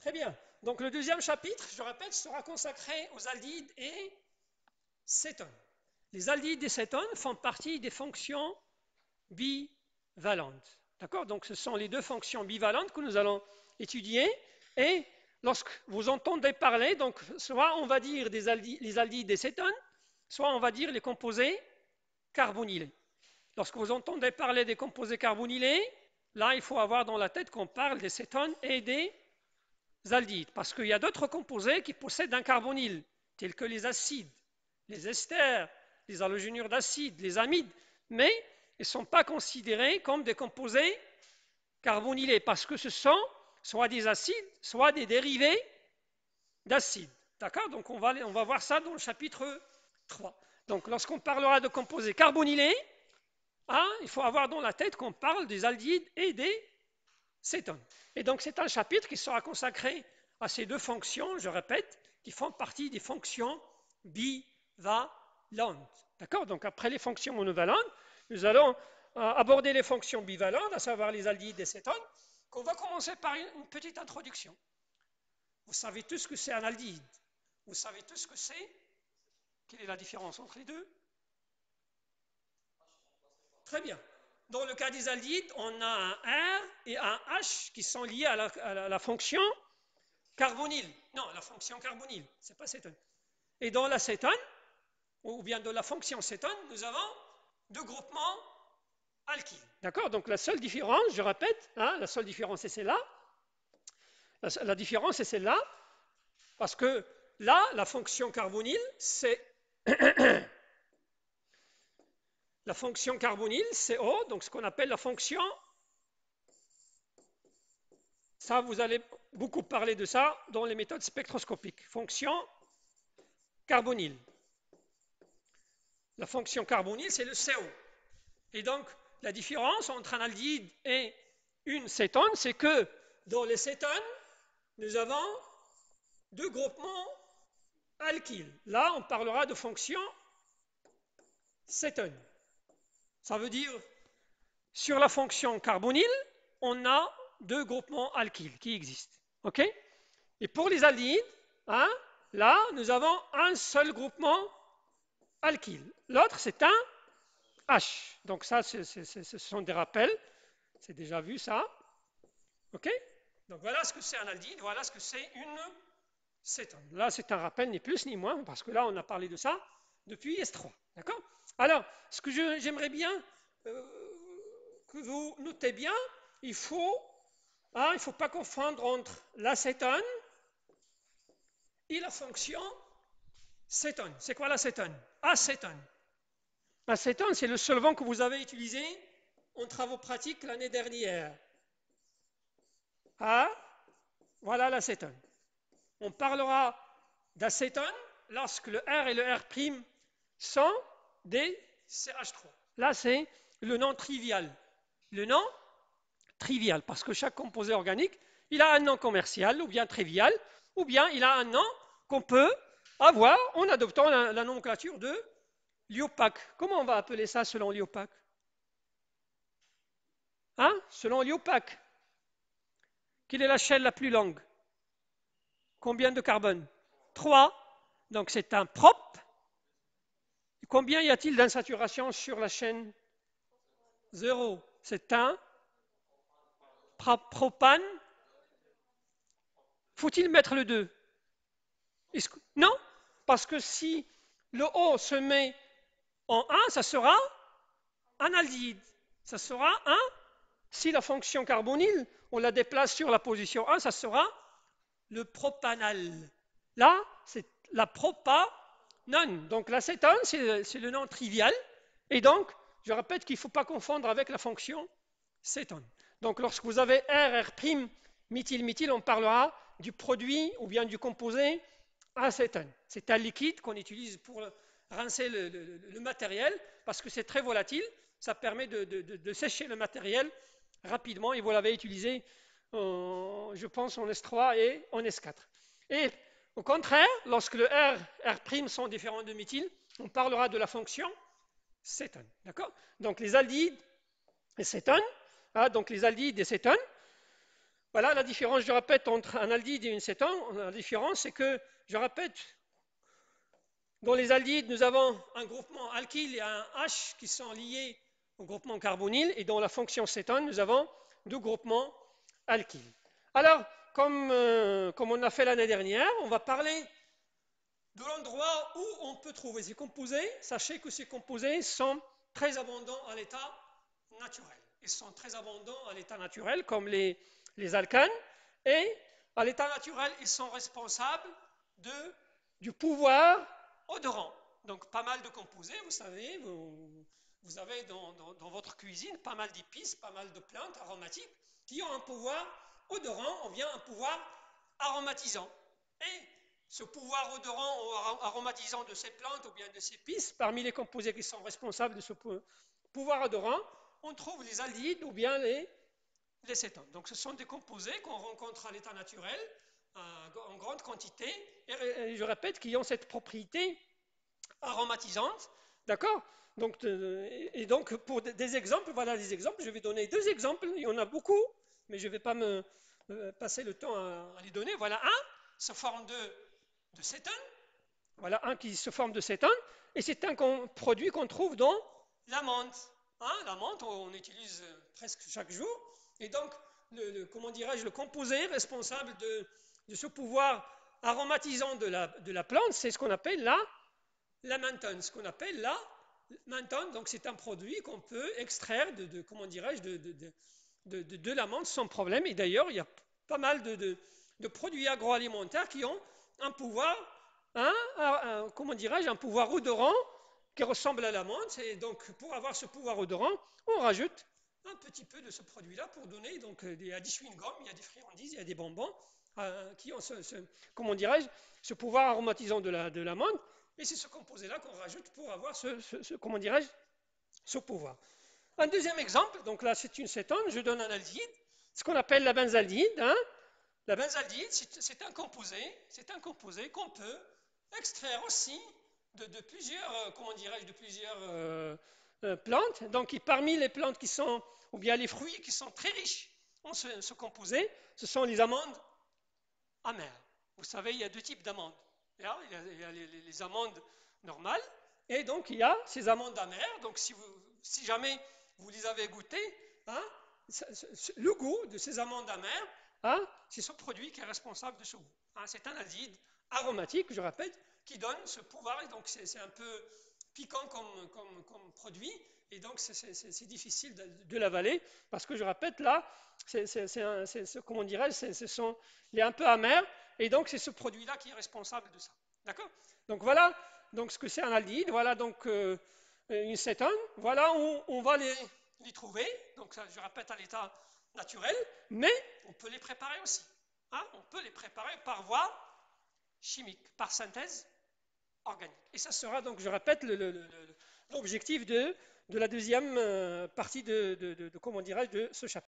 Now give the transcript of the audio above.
Très bien. Donc le deuxième chapitre, je répète, sera consacré aux aldehydes et cétones. Les aldehydes et cétones font partie des fonctions bivalentes. D'accord? Donc ce sont les deux fonctions bivalentes que nous allons étudier. Et lorsque vous entendez parler, donc soit on va dire les aldehydes et cétones, soit on va dire les composés carbonylés. Lorsque vous entendez parler des composés carbonylés, là il faut avoir dans la tête qu'on parle des cétones et des aldehydes, parce qu'il y a d'autres composés qui possèdent un carbonyle, tels que les acides, les esters, les halogénures d'acide, les amides, mais ils ne sont pas considérés comme des composés carbonylés, parce que ce sont soit des acides, soit des dérivés d'acides. D'accord? Donc on va voir ça dans le chapitre 3. Donc lorsqu'on parlera de composés carbonylés, il faut avoir dans la tête qu'on parle des aldehydes et des cétones. Et donc c'est un chapitre qui sera consacré à ces deux fonctions, je répète, qui font partie des fonctions bivalentes. D'accord? Donc après les fonctions monovalentes, nous allons aborder les fonctions bivalentes, à savoir les aldehydes et cétones, qu'on va commencer par une petite introduction. Vous savez tous ce que c'est un aldehyde. Vous savez tous ce que c'est. Quelle est la différence entre les deux? Très bien. Dans le cas des aldehydes, on a un R et un H qui sont liés à la fonction carbonyle. Non, la fonction carbonyle, c'est pas cétone. Et dans la cétone, ou bien dans la fonction cétone, nous avons deux groupements alkyles. D'accord? Donc la seule différence, je répète, la seule différence est celle-là. La différence est celle-là, parce que là, la fonction carbonyle, c'est la fonction carbonyle, c'est O, donc ce qu'on appelle la fonction. Ça, vous allez beaucoup parler de ça dans les méthodes spectroscopiques. Fonction carbonyle. La fonction carbonyle, c'est le CO. Et donc, la différence entre un aldehyde et une cétone, c'est que dans les cétones, nous avons deux groupements alkyles. Là, on parlera de fonction cétone. Ça veut dire, sur la fonction carbonyle, on a deux groupements alkyles qui existent. OK? Et pour les aldehydes, là, nous avons un seul groupement alkyle. L'autre, c'est un H. Donc ça, ce sont des rappels. C'est déjà vu ça. OK? Donc voilà ce que c'est un aldehyde, voilà ce que c'est une cétone. Là, c'est un rappel, ni plus ni moins, parce que là, on a parlé de ça depuis S3. D'accord? Alors, ce que j'aimerais bien que vous notez bien, il ne faut pas confondre entre l'acétone et la fonction cétone. C'est quoi l'acétone? Acétone. Acétone, c'est le solvant que vous avez utilisé en travaux pratiques l'année dernière. Voilà l'acétone. On parlera d'acétone lorsque le R et le R' sont des CH3. Là, c'est le nom trivial. Le nom trivial, parce que chaque composé organique, il a un nom commercial, ou bien trivial, ou bien il a un nom qu'on peut avoir en adoptant la nomenclature de l'IUPAC. Comment on va appeler ça selon l'IUPAC? Selon l'IUPAC. Quelle est la chaîne la plus longue? Combien de carbone? 3. Donc c'est un prop. Combien y a-t-il d'insaturation sur la chaîne? 0. C'est un propane. Faut-il mettre le 2? Non, parce que si le O se met en 1, ça sera un aldehyde. Ça sera un. Si la fonction carbonyle, on la déplace sur la position 1, ça sera le propanal. Là, c'est la propanone. Donc l'acétone, c'est le nom trivial. Et donc, je répète qu'il ne faut pas confondre avec la fonction cétone. Donc lorsque vous avez R, R', méthyle, on parlera du produit ou bien du composé acétone. C'est un liquide qu'on utilise pour rincer le matériel parce que c'est très volatile. Ça permet de sécher le matériel rapidement et vous l'avez utilisé, je pense, en S3 et en S4. Et au contraire, lorsque le R, R' sont différents de méthyle, on parlera de la fonction cétone. D'accord? Donc les aldehydes et cétones, donc les aldehydes et cétones, Voilà la différence, je répète, entre un aldéhyde et une cétone. La différence, c'est que, je répète, dans les aldéhydes, nous avons un groupement alkyle et un H qui sont liés au groupement carbonyle, et dans la fonction cétone, nous avons deux groupements alkyles. Alors, comme on a fait l'année dernière, on va parler de l'endroit où on peut trouver ces composés. Sachez que ces composés sont très abondants à l'état naturel. Ils sont très abondants à l'état naturel, comme les alcanes, et à l'état naturel, ils sont responsables du pouvoir odorant. Donc, pas mal de composés, vous savez, vous avez dans votre cuisine pas mal d'épices, pas mal de plantes aromatiques qui ont un pouvoir odorant ou bien un pouvoir aromatisant. Et ce pouvoir odorant ou aromatisant de ces plantes ou bien de ces épices, parmi les composés qui sont responsables de ce pouvoir odorant, on trouve les aldéhydes ou bien les cétones. Donc ce sont des composés qu'on rencontre à l'état naturel en grande quantité, et je répète, qui ont cette propriété aromatisante, d'accord? Donc, et donc pour des exemples, voilà des exemples, je vais donner deux exemples, il y en a beaucoup, mais je ne vais pas me passer le temps à les donner. Voilà un, se forme de cétone, voilà un qui se forme de cétone, et c'est un produit qu'on trouve dans la menthe. Hein, la menthe, on utilise presque chaque jour, et donc, comment dirais-je, le composé responsable de ce pouvoir aromatisant de la plante, c'est ce qu'on appelle la menthone, ce qu'on appelle la menthone. Donc, c'est un produit qu'on peut extraire comment dirais-je, de la menthe sans problème. Et d'ailleurs, il y a pas mal de produits agroalimentaires qui ont un pouvoir, comment dirais-je, un pouvoir odorant qui ressemble à la menthe. Et donc, pour avoir ce pouvoir odorant, on rajoute un petit peu de ce produit-là pour donner, donc, il y a des chewing-gums, il y a des friandises, il y a des bonbons qui ont comment dirais-je, ce pouvoir aromatisant de la menthe. Et c'est ce composé-là qu'on rajoute pour avoir comment dirais-je, ce pouvoir. Un deuxième exemple, donc là c'est une cétone, je donne un aldéhyde, ce qu'on appelle la benzaldéhyde. Hein. La benzaldéhyde, c'est un composé qu'on peut extraire aussi de plusieurs, comment dirais-je, de plusieurs plantes. Donc parmi les plantes qui sont, ou bien les fruits qui sont très riches en ce composé, ce sont les amandes amères. Vous savez, il y a deux types d'amandes. Il y a les amandes normales, et donc il y a ces amandes amères. Donc si jamais vous les avez goûtées, hein, le goût de ces amandes amères, hein, c'est ce produit qui est responsable de ce goût. Hein, c'est un acide aromatique, je répète, qui donne ce pouvoir, et donc c'est un peu piquant comme produit, et donc c'est difficile de l'avaler, parce que je répète, là, comment dirais-je, il est un peu amer, et donc c'est ce produit-là qui est responsable de ça. D'accord? Donc voilà donc ce que c'est un aldéhyde, voilà donc une cétone, voilà où on va les trouver, donc ça, je répète, à l'état naturel, mais on peut les préparer aussi. Hein? On peut les préparer par voie chimique, par synthèse organique. Et ça sera donc, je répète, l'objectif de la deuxième partie comment dirais-je, de ce chapitre.